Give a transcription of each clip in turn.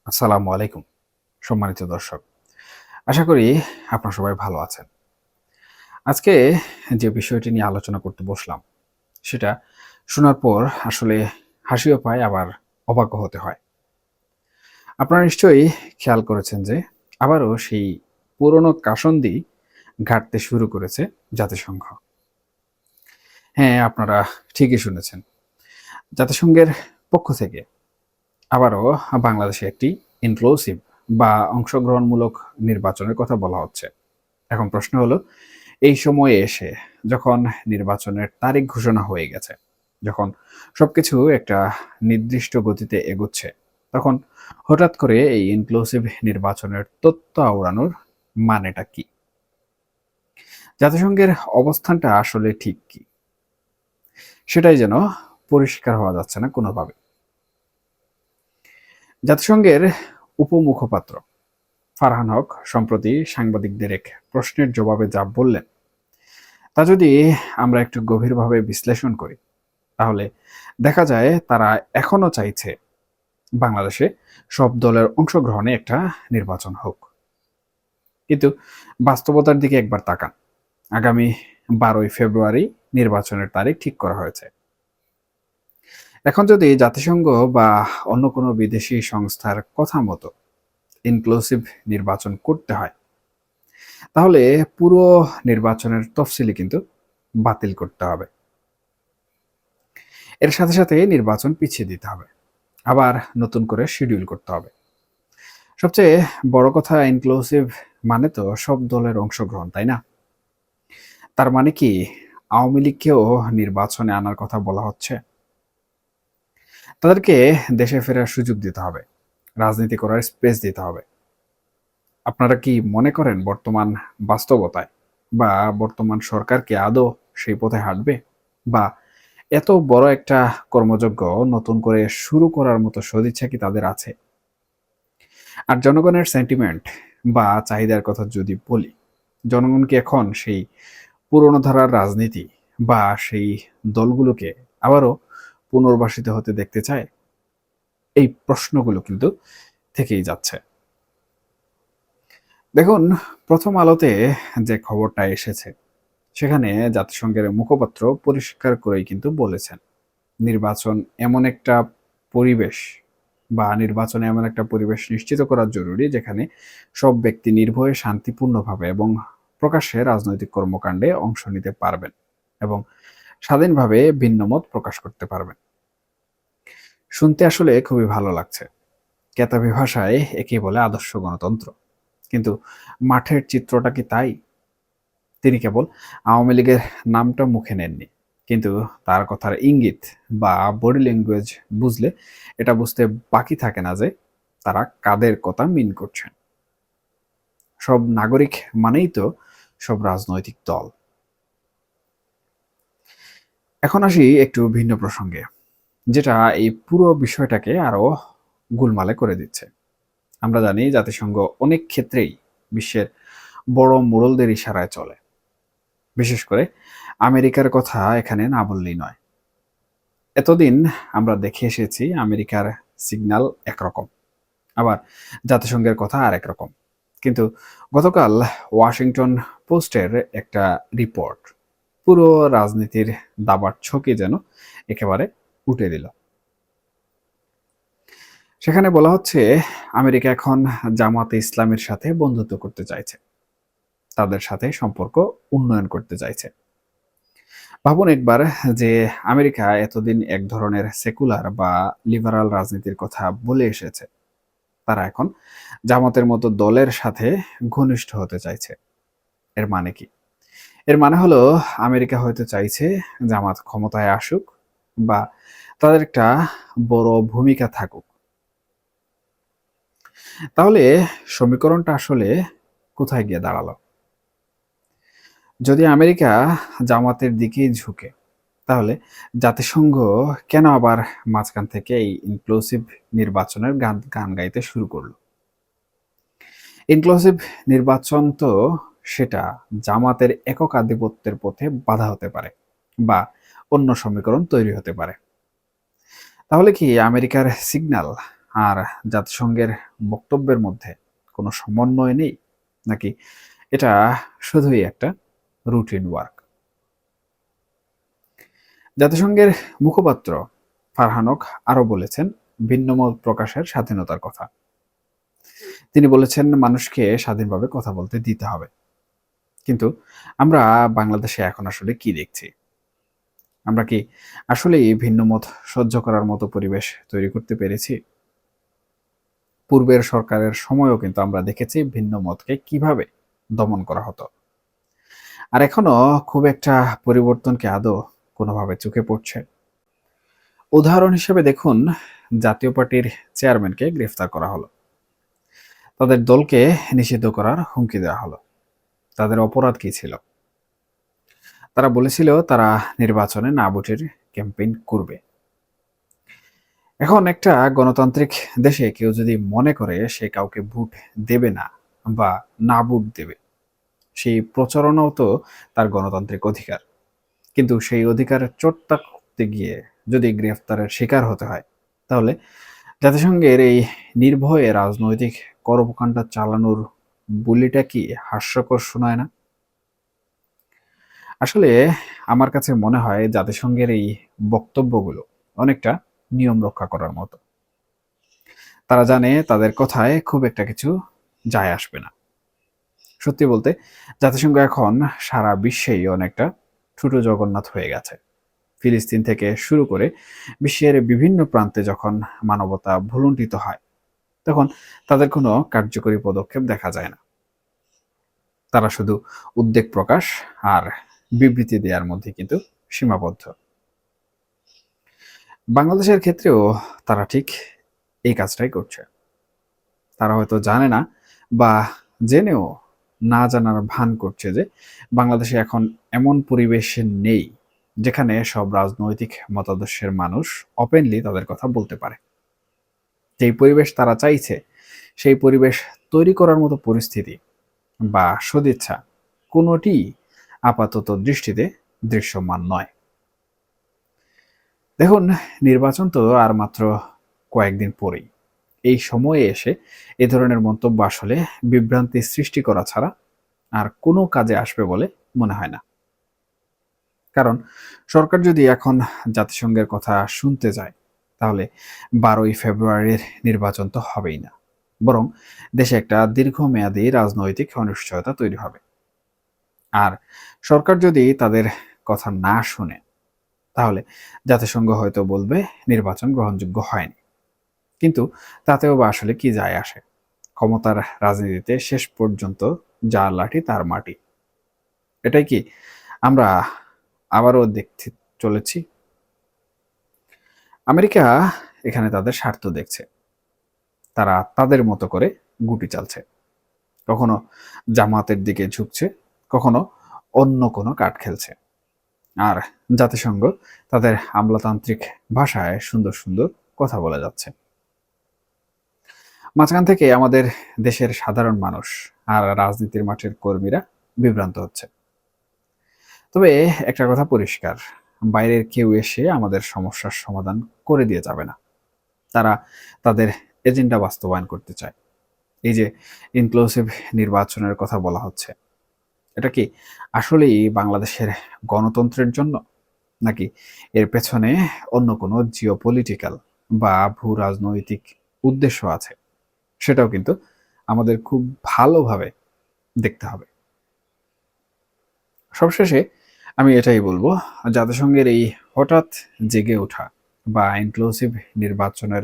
আসসালামু আলাইকুম সম্মানিত দর্শক। আশা করি আপনারা সবাই ভালো আছেন। আজকে যে বিষয়টি নিয়ে আলোচনা করতে বসলাম, সেটা শোনার পর আসলে হাসিও পায় আবার অবাকও হতে হয়। আপনারা নিশ্চয়ই খেয়াল করেছেন যে আবারও সেই পুরনো কাসন্দি ঘাঁটতে শুরু করেছে জাতিসংঘ। হ্যাঁ, আপনারা ঠিকই শুনেছেন। জাতিসংঘের পক্ষ থেকে আবারও বাংলাদেশে একটি ইনক্লুসিভ বা অংশগ্রহণমূলক নির্বাচনের কথা বলা হচ্ছে। এখন প্রশ্ন হলো, এই সময়ে এসে যখন নির্বাচনের তারিখ ঘোষণা হয়ে গেছে, যখন সবকিছু একটা নির্দিষ্ট গতিতে এগোচ্ছে, তখন হঠাৎ করে এই ইনক্লুসিভ নির্বাচনের তত্ত্ব আওড়ানোর মানেটা কি? জাতিসংঘের অবস্থানটা আসলে ঠিক কি? সেটাই যেন পরিষ্কার হওয়া যাচ্ছে না কোনোভাবে। জাতিসংঘের উপমুখপাত্র ফারহান হক সম্প্রতি সাংবাদিকদের এক প্রশ্নের জবাবে যা বললেন, তা যদি আমরা একটু গভীরভাবে বিশ্লেষণ করি, তাহলে দেখা যায় তারা এখনো চাইছে বাংলাদেশে সব দলের অংশগ্রহণে একটা নির্বাচন হোক। কিন্তু বাস্তবতার দিকে একবার তাকান। আগামী 12ই ফেব্রুয়ারি নির্বাচনের তারিখ ঠিক করা হয়েছে। এখন যদি জাতিসংঘ বা অন্য কোনো বিদেশি সংস্থার কথা মতো ইনক্লুসিভ নির্বাচন করতে হয়, তাহলে পুরো নির্বাচনের তফসিলি কিন্তু বাতিল করতে হবে। এর সাথে সাথে নির্বাচন পিছিয়ে দিতে হবে, আবার নতুন করে শিডিউল করতে হবে। সবচেয়ে বড় কথা, ইনক্লুসিভ মানে তো সব দলের অংশগ্রহণ, তাই না? তার মানে কি আওয়ামী লীগকেও নির্বাচনে আনার কথা বলা হচ্ছে? তাদেরকে দেশে ফেরার সুযোগ দিতে হবে, রাজনীতি করার স্পেস দিতে হবে। আপনারা কি মনে করেন বর্তমান বাস্তবতায় বা বর্তমান সরকার কি আদৌ সেই পথে হাঁটবে? বা এত বড় একটা কর্মযজ্ঞ নতুন করে শুরু করার মতো সদিচ্ছা কি তাদের আছে? আর জনগণের সেন্টিমেন্ট বা চাহিদার কথা যদি বলি, জনগণ কি এখন সেই পুরনো ধারার রাজনীতি বা সেই দলগুলোকে আবারও পুনর্বাসিত হতে দেখতে চায়? এই প্রশ্নগুলো কিন্তু থেকেই যাচ্ছে। দেখুন, প্রথম আলোতে যে খবরটা এসেছে, সেখানে জাতিসংঘের মুখপাত্র পরিষ্কার করেই কিন্তু বলেছেন, নির্বাচন এমন একটা পরিবেশ নির্বাচনে এমন একটা পরিবেশ নিশ্চিত করা জরুরি, যেখানে সব ব্যক্তি নির্ভয়ে শান্তিপূর্ণভাবে এবং প্রকাশ্যে রাজনৈতিক কর্মকাণ্ডে অংশ নিতে পারবেন এবং স্বাধীনভাবে ভিন্নমত প্রকাশ করতে পারবেন। শুনতে আসলে খুবই ভালো লাগছে। কেতাবি ভাষায় একে বলে আদর্শ গণতন্ত্র। কিন্তু মাঠের চিত্রটা কি তাই? তিনি কেবল আওয়ামী লীগের নামটা মুখে নেননি, কিন্তু তার কথার ইঙ্গিত বা বডি ল্যাঙ্গুয়েজ বুঝলে এটা বুঝতে বাকি থাকে না যে তারা কাদের কথা মিন করছেন। সব নাগরিক মানেই তো সব রাজনৈতিক দল। এখন আসি একটু ভিন্ন প্রসঙ্গে, যেটা এই পুরো বিষয়টাকে আরো গোলমালে করে দিচ্ছে। আমরা জানি জাতিসংঘ অনেক ক্ষেত্রেই বিশ্বের বড় মোড়লদের ইশারায় চলে। বিশেষ করে আমেরিকার কথা এখানে না বললেই নয়। এতদিন আমরা দেখে এসেছি আমেরিকার সিগন্যাল একরকম, আবার জাতিসংঘের কথা আরেক রকম। কিন্তু গতকাল ওয়াশিংটন পোস্টের একটা রিপোর্ট পুরো রাজনীতির দাবার ছকে যেন একেবারে উঠে দিল। সেখানে বলা হচ্ছে, আমেরিকা এখন জামাতে ইসলামের সাথে বন্ধুত্ব করতে চাইছে, তাদের সাথে সম্পর্ক উন্নয়ন করতে চাইছে। ভাবুন একবার, যে আমেরিকা এতদিন এক ধরনের সেকুলার বা লিবারাল রাজনীতির কথা বলে এসেছে, তারা এখন জামাতের মতো দলের সাথে ঘনিষ্ঠ হতে চাইছে। এর মানে কি? এর মানে হলো আমেরিকা হয়তো চাইছে জামাত ক্ষমতায় আসুক বা তাদের একটা বড় ভূমিকা থাকুক। তাহলে সমীকরণটা আসলে কোথায় গিয়ে দাঁড়ালো? যদি আমেরিকা জামাতের দিকেই ঝুঁকে, তাহলে জাতিসংঘ কেন আবার মাঝখান থেকে এই ইনক্লুসিভ নির্বাচনের গান গান গাইতে শুরু করলো? ইনক্লুসিভ নির্বাচন তো সেটা জামাতের একক আধিপত্যের পথে বাধা হতে পারে বা অন্য সমীকরণ তৈরি হতে পারে। তাহলে কি আমেরিকার সিগন্যাল আর জাতিসংঘের বক্তব্যের মধ্যে কোনো সমন্বয় নেই, নাকি এটা শুধুই একটা রুটিন ওয়ার্ক? জাতিসংঘের মুখপাত্র ফারহানক আরো বলেছেন ভিন্নমত প্রকাশের স্বাধীনতার কথা। তিনি বলেছেন মানুষকে স্বাধীনভাবে কথা বলতে দিতে হবে। কিন্তু আমরা বাংলাদেশে এখন আসলে কি দেখছি? আমরা কি আসলেই ভিন্নমত সহ্য করার মতো পরিবেশ তৈরি করতে পেরেছি? পূর্বের সরকারের সময়ও কিন্তু আমরা দেখেছি ভিন্ন মতকে কিভাবে দমন করা হতো। আর এখনো খুব একটা পরিবর্তন কি আদৌ কোনোভাবে চোখে পড়ছে? উদাহরণ হিসেবে দেখুন, জাতীয় পার্টির চেয়ারম্যানকে গ্রেফতার করা হলো, তাদের দলকে নিষিদ্ধ করার হুমকি দেওয়া হলো। তাদের অপরাধ কি ছিল? তারা বলেছিল তারা নির্বাচনে না ভোটের ক্যাম্পেইন করবে। এখন একটা গণতান্ত্রিক দেশে কেউ যদি মনে করে সে কাউকে ভোট দেবে না বা না ভোট দেবে, সেই প্রচারণাও তো তার গণতান্ত্রিক অধিকার। কিন্তু সেই অধিকারের চর্চা করতে গিয়ে যদি গ্রেফতারের শিকার হতে হয়, তাহলে জাতিসংঘের এই নির্ভয়ে রাজনৈতিক কর্মকাণ্ড চালানোর বলিটা কি হাস্যকর শোনায় না? আসলে আমার কাছে মনে হয় জাতিসংঘের এই বক্তব্যগুলো অনেকটা নিয়ম রক্ষা করার মতো। তারা জানে তাদের কথায় খুব একটা কিছু যায় আসবে না। সত্যি বলতে জাতিসংঘ এখন সারা বিশ্বেই অনেকটা ছোট জগন্নাথ হয়ে গেছে। ফিলিস্তিন থেকে শুরু করে বিশ্বের বিভিন্ন প্রান্তে যখন মানবতা ভুলুণ্ঠিত হয়, তখন তাদের কোনো কার্যকরী পদক্ষেপ দেখা যায় না। তারা শুধু উদ্বেগ প্রকাশ আর বিবৃতি দেওয়ার মধ্যে কিন্তু সীমাবদ্ধ। বাংলাদেশের ক্ষেত্রেও তারা ঠিক এই কাজটাই করছে। তারা হয়তো জানে না বা জেনেও না জানার ভান করছে যে বাংলাদেশে এখন এমন পরিবেশ নেই যেখানে সব রাজনৈতিক মতাদর্শের মানুষ ওপেনলি তাদের কথা বলতে পারে। যেই পরিবেশ তারা চাইছে, সেই পরিবেশ তৈরি করার মতো পরিস্থিতি বা সদিচ্ছা কোনোটি আপাতত দৃষ্টিতে দৃশ্যমান নয়। দেখুন, নির্বাচন তো আর মাত্র কয়েকদিন পরেই। এই সময়ে এসে এ ধরনের মন্তব্য আসলে বিভ্রান্তি সৃষ্টি করা ছাড়া আর কোনো কাজে আসবে বলে মনে হয় না। কারণ সরকার যদি এখন জাতিসংঘের কথা শুনতে যায়, তাহলে 12ই ফেব্রুয়ারির নির্বাচন তো হবেই না, বরং দেশে একটা দীর্ঘমেয়াদী রাজনৈতিক অনিশ্চয়তা তৈরি হবে। আর সরকার যদি তাদের কথা না শুনে, তাহলে জাতিসংঘ হয়তো বলবে নির্বাচন গ্রহণযোগ্য হয়নি। কিন্তু তাতেও বা আসলে কি যায় আসে? ক্ষমতার রাজনীতিতে শেষ পর্যন্ত যার লাঠি তার মাটি। এটাই কি আমরা আবারও দেখতে চলেছি? আমেরিকা এখানে তাদের স্বার্থ দেখছে। তারা তাদের মতো করে গুটি চালছে। কখনো জামাতের দিকে ঝুঁকছে, কখনো অন্য কোনো কাঠ খেলছে। আর জাতিসংঘ তাদের আমলাতান্ত্রিক ভাষায় সুন্দর সুন্দর কথা বলে যাচ্ছে। মাঝখান থেকে আমাদের দেশের সাধারণ মানুষ আর রাজনীতির মাঠের কর্মীরা বিভ্রান্ত হচ্ছে। তবে একটা কথা পরিষ্কার, বাইরের কেউ এসে আমাদের সমস্যার সমাধান করে দিয়ে যাবে না। তারা তাদের এজেন্ডা বাস্তবায়ন করতে চায়। এই যে ইনক্লুসিভ নির্বাচনের কথা বলা হচ্ছে, এটা কি আসলেই বাংলাদেশের গণতন্ত্রের জন্য, নাকি এর পেছনে অন্য কোনো জিওপলিটিক্যাল বা ভূ রাজনৈতিক উদ্দেশ্য আছে? সেটাও কিন্তু আমাদের খুব ভালোভাবে দেখতে হবে। সবশেষে আমি এটাই বলবো, জাতিসংঘের এই হঠাৎ জেগে ওঠা বা ইনক্লুসিভ নির্বাচনের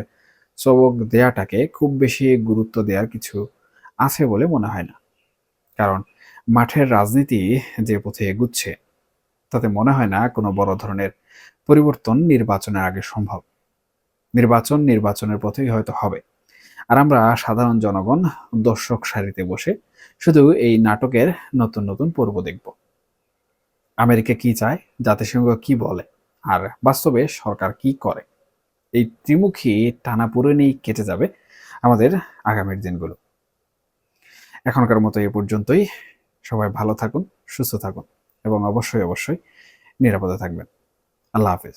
সবক দেয়াটাকে খুব বেশি গুরুত্ব দেওয়ার কিছু আছে বলে মনে হয় না। কারণ মাঠের রাজনীতি যে পথে এগুচ্ছে, তাতে মনে হয় না কোনো বড় ধরনের পরিবর্তন নির্বাচনের আগে সম্ভব। নির্বাচনের পথেই হয়তো হবে। আর আমরা সাধারণ জনগণ দর্শক সারিতে বসে শুধু এই নাটকের নতুন নতুন পর্ব দেখব। আমেরিকা কি চায়, জাতিসংঘ কি বলে, আর বাস্তবে সরকার কি করে, এই ত্রিমুখী টানাপোড়েনেই কেটে যাবে আমাদের আগামীর দিনগুলো। এখনকার মতো এ পর্যন্তই। সবাই ভালো থাকুন, সুস্থ থাকুন এবং অবশ্যই অবশ্যই নিরাপদে থাকবেন। আল্লাহ হাফেজ।